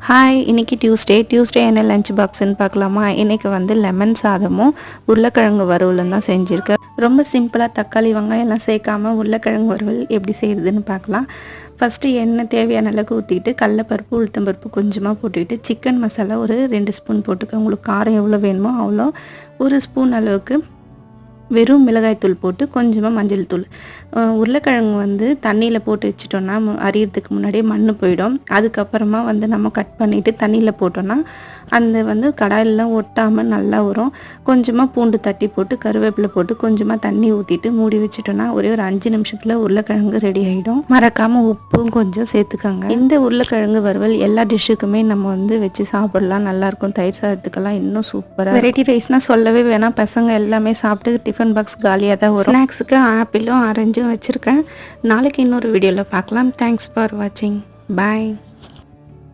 Hi, இன்றைக்கி Tuesday என்ன lunch பாக்ஸ்ன்னு பார்க்கலாமா? இன்றைக்கி வந்து லெமன் சாதமும் உருளைக்கிழங்கு வறுவலும் தான் செஞ்சுருக்கேன். ரொம்ப சிம்பிளாக தக்காளி வெங்காயம் எல்லாம் சேர்க்காமல் உருளைக்கிழங்கு வறுவல் எப்படி செய்கிறதுன்னு பார்க்கலாம். ஃபஸ்ட்டு எண்ணெய் தேவையான அளவுக்கு ஊற்றிக்கிட்டு கடலைப்பருப்பு உளுத்தம்பருப்பு கொஞ்சமாக போட்டுக்கிட்டு சிக்கன் மசாலா ஒரு 2 ஸ்பூன் போட்டுக்க. உங்களுக்கு காரம் எவ்வளோ வேணுமோ அவ்வளோ. 1 ஸ்பூன் அளவுக்கு வெறும் மிளகாய்த்தூள் போட்டு கொஞ்சமாக மஞ்சள் தூள். உருளைக்கிழங்கு வந்து தண்ணியில் போட்டு வச்சிட்டோன்னா அரியறதுக்கு முன்னாடியே மண் போயிடும். அதுக்கப்புறமா வந்து நம்ம கட் பண்ணிவிட்டு தண்ணியில் போட்டோன்னா அந்த வந்து கடாயிலெலாம் ஒட்டாமல் நல்லா வரும். கொஞ்சமாக பூண்டு தட்டி போட்டு கருவேப்பிலை போட்டு கொஞ்சமாக தண்ணி ஊற்றிட்டு மூடி வச்சிட்டோன்னா ஒரு 5 நிமிஷத்தில் உருளைக்கிழங்கு ரெடி ஆகிடும். மறக்காமல் உப்பும் கொஞ்சம் சேர்த்துக்கோங்க. இந்த உருளைக்கிழங்கு வறுவல் எல்லா டிஷ்ஷுக்குமே நம்ம வந்து வச்சு சாப்பிடலாம், நல்லாயிருக்கும். தயிர் சாதத்துக்கெல்லாம் இன்னும் சூப்பராக. வெரைட்டி ரைஸ்னால் சொல்லவே வேணாம். பசங்க எல்லாமே சாப்பிட்டு டிஃபன் பாக்ஸ் காலியாக தான் வரும். ஸ்நாக்ஸுக்கு ஆப்பிளும் ஆரஞ்சும் வச்சுருக்கேன். நாளைக்கு இன்னொரு வீடியோவில் பார்க்கலாம். தேங்க்ஸ் ஃபார் வாட்சிங். பாய்.